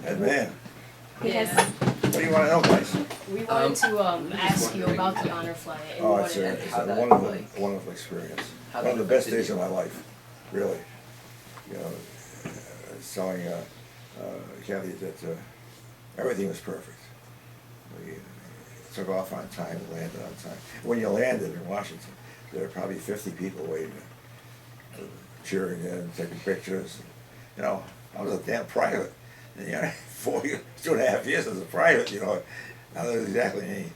And man, Yes. what do you want to know, guys? We wanted to ask you about the honor flight. And Oh, we it's wanted a wonderful experience. One of the best days of my life, really. You know, I was telling Kathy that everything was perfect. We took off on time, landed on time. When you landed in Washington, there were probably 50 people waiting, cheering in, taking pictures. You know, I was a damn private. And, you know, 2.5 years as a private, you know, I knew exactly me.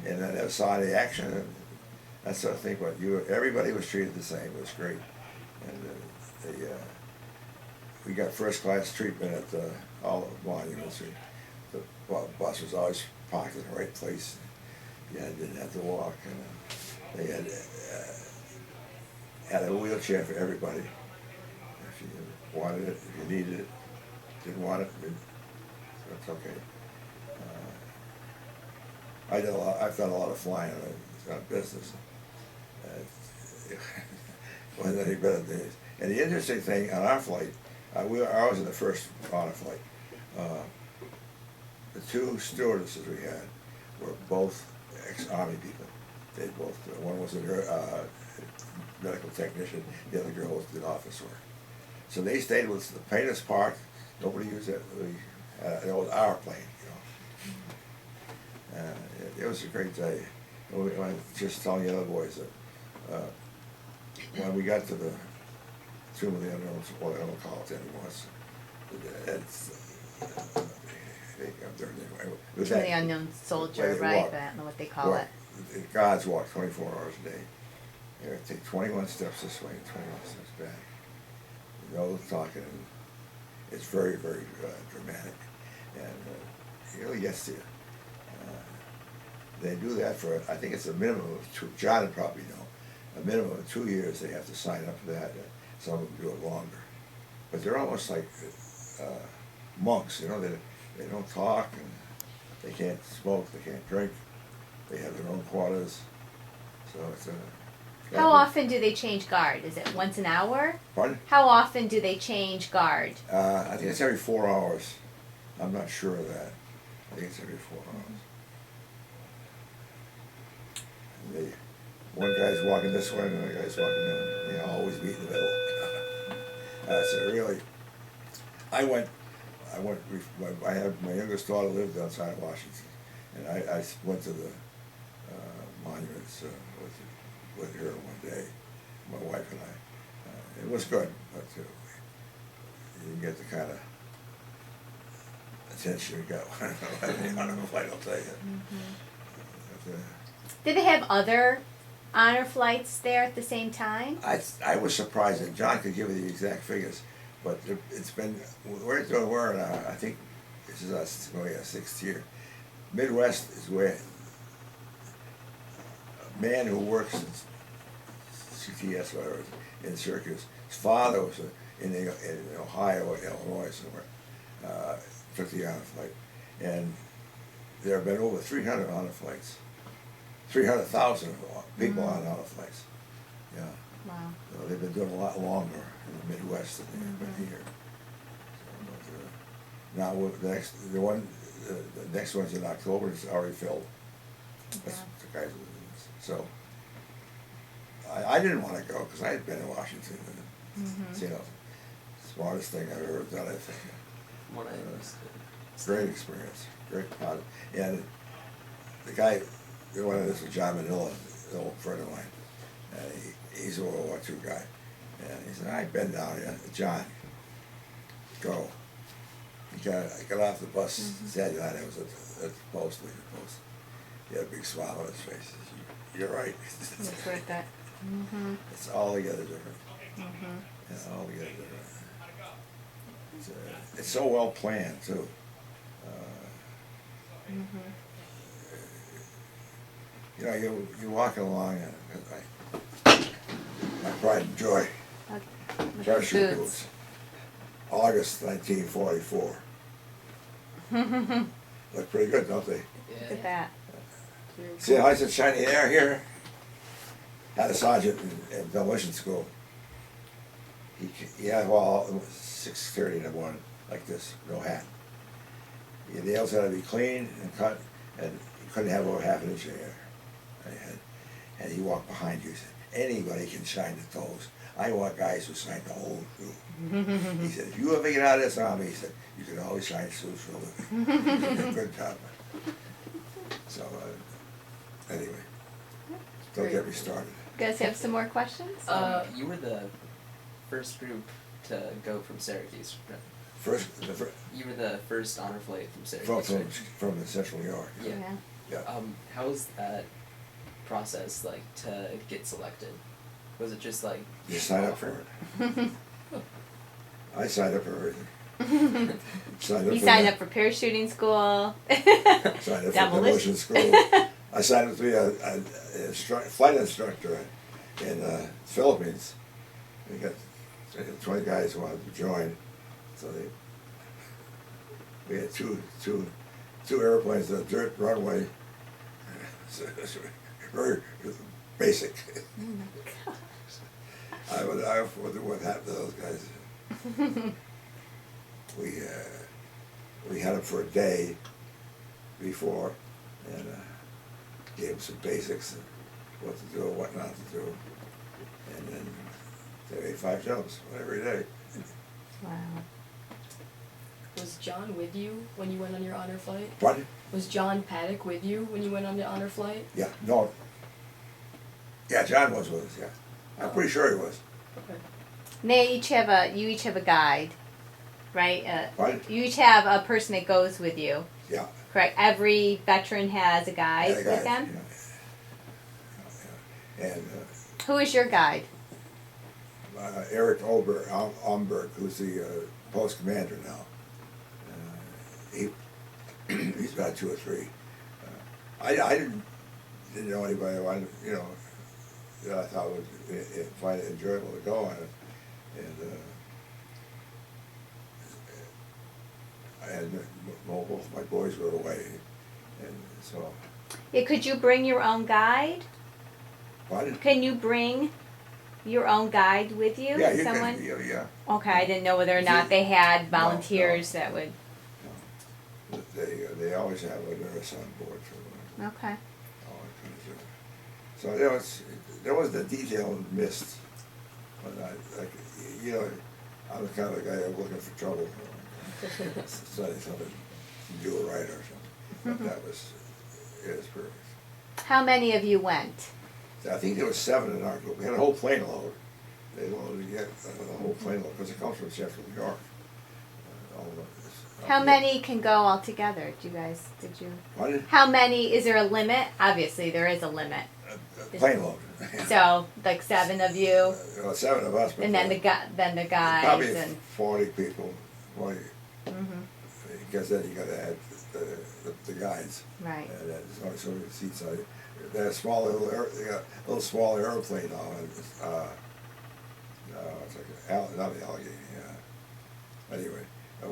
And then I saw the action, and that sort of thing. But everybody was treated the same. It was great. And we got first class treatment at all the monuments. The bus was always parked in the right place. You didn't have to walk. And they had a wheelchair for everybody. If you wanted it, if you needed it, didn't want it, that's okay. I've done a lot of flying on business. Wasn't any better days. And the interesting thing on our flight, I was in the first honor flight. The two stewardesses we had were both ex-Army people. They both, one was a medical technician, the other girl did office work. So they stayed with the Painters Park. Nobody used it. It was our plane, you know. It was a great day. I was just telling the other boys that when we got to the Tomb of the Unknown, well, I don't call it anymore. Tomb of the Unknown Soldier, right? I don't know what they call it. The gods walk 24 hours a day. They would take 21 steps this way and 21 steps back. No talking. It's very, very dramatic, and it really gets to you. They do that for, I think it's a minimum of two. John would probably know. A minimum of 2 years they have to sign up for that. Some of them do it longer, but they're almost like monks. You know, they don't talk, and they can't smoke, they can't drink. They have their own quarters, so it's a. How often do they change guard? Is it once an hour? Pardon? How often do they change guard? I think it's every 4 hours. I'm not sure of that. I think it's every 4 hours. And one guy's walking this way, and another guy's walking in. They always meet in the middle. So really, I had my youngest daughter lived outside of Washington, and I went to the monuments with her one day, my wife and I. It was good, but you didn't get the kind of attention you got on a flight, I'll tell you. Did they have other honor flights there at the same time? I was surprised that John could give you the exact figures, but it's been, we're in, I think this is us going our 6th year. Midwest is where a man who works in CTS, whatever, in Syracuse, his father was in Ohio or Illinois somewhere, took the honor flight, and there have been over 300 honor flights. 300,000 people on honor flights. Yeah. Wow. So they've been doing a lot longer in the Midwest than they've been here. So, now the next one's in October. It's already filled. That's the guys. So I didn't want to go because I had been in Washington. And it's, you know, smartest thing I've ever done. I think. What I understood. Great experience. Great positive. And the guy. One of this was John Manila, an old friend of mine. And he's a World War II guy. And he said, I've been down here. John, go. He got off the bus Saturday night. I was at the post, leaving the post. He had a big smile on his face. He said, you're right. It's worth it. It's altogether different. It's altogether different. It's so well planned, too. You know, you're walking along, and my pride and joy. Parachute boots. August 1944. Look pretty good, don't they? Look at that. See how nice and shiny they are here? Had a sergeant in demolition school. He had 6:30 in the morning, like this, no hat. Your nails had to be clean and cut, and you couldn't have over half an inch of hair. And he walked behind you. He said, anybody can shine the toes. I want guys who shine the whole shoe. He said, if you ever get out of this army, he said, you can always shine shoes for a living. He did a good job. So, anyway, don't get me started. You guys have some more questions? You were the first group to go from Syracuse. Right? You were the first honor flight from Syracuse. From the Central New York. Yeah. How was that process like to get selected? Was it just like you sign up for it? I signed up for everything. You signed up for parachuting school. Signed up for demolition school. I signed up to be a flight instructor in the Philippines. We got 20 guys who wanted to join, so we had two airplanes on a dirt runway. So very basic. Oh my gosh. I wonder what happened to those guys. We had them for a day before, and gave them some basics and what to do and what not to do, and then they made 5 jumps every day. Wow. Was John with you when you went on your honor flight? Pardon? Was John Paddock with you when you went on the honor flight? Yeah, no. Yeah, John was with us, yeah. I'm pretty sure he was. Okay. And you each have a guide, right? What? You each have a person that goes with you. Yeah. Correct. Every veteran has a guide with them. Yeah. And Who is your guide? Eric Omberg, who's the post commander now. He's about 2 or 3. I didn't know anybody. That I thought would find it enjoyable to go on it, and both my boys were away, and so. Yeah, could you bring your own guide? Pardon? Can you bring your own guide with you? Yeah, you Someone? can. Yeah. Okay, I didn't know whether or not they had volunteers that would. No. They always have a nurse on board for them. Okay. So there was the detail missed, but I'm the kind of guy that's looking for trouble. Something to do it right or something. But it was perfect. How many of you went? I think there was 7 in our group. We had a whole plane load. They loaded to get a whole plane load because it comes from Central New York. How many can go all together? Did you? What? How many? Is there a limit? Obviously, there is a limit. Plane load. So, like 7 of you, 7 of us. and then the guys, probably and 40 people. 40. Mhm. Because then you got to add the guides. Right. And there's only so many seats on it. They got they got a little small airplane now. It's like not the Allegheny. Anyway,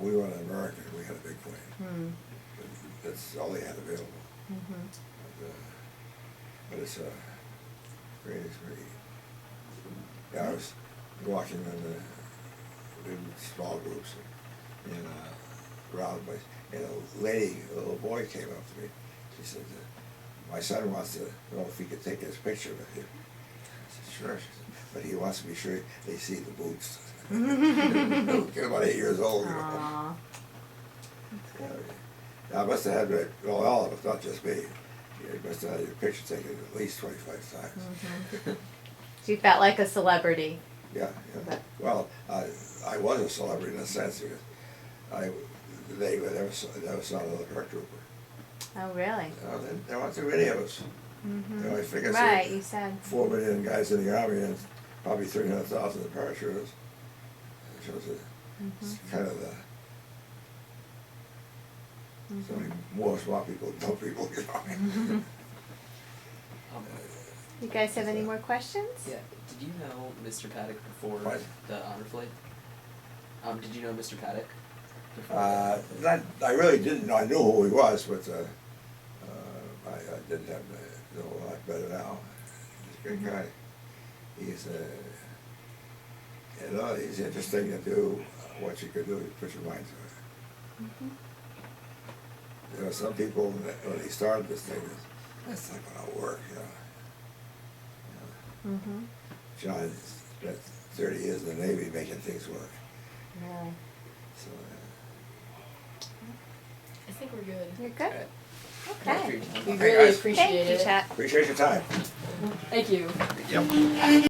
we went on American. We had a big plane. That's all they had available. But it's a great experience. Yeah, I was walking in small groups around, and a little boy came up to me. She said, my son wants to know if he could take his picture with you. I said, sure. She said, but he wants to be sure they see the boots. Kid about 8 years old. Aww. I must have had, all of us, not just me. You must have had your picture taken at least 25 times. So you felt like a celebrity. Yeah. Well, I was a celebrity in a sense because they never saw another paratrooper. Oh, really? There weren't too many of us. I figured Right, you said. 4 million guys in the Army and probably 300,000 parachutists. It shows it's kind of so many more smart people than dumb people. You guys have any more questions? Yeah. Did you know Mr. Paddock before the honor flight? Did you know Mr. Paddock? I really didn't know. I knew who he was, but I didn't have to know a lot better now. He's a great guy. He's he's interesting to do what you could do. You put your mind to it. know, some people, when they started this thing, that's not gonna work, you know. Mm-hmm. John spent 30 years in the Navy making things work. Really? So, I think we're good. You're good? Alright. Okay. We Hey, really guys. appreciate Thank you, it. Chet. appreciate your time. Thank you. Yep.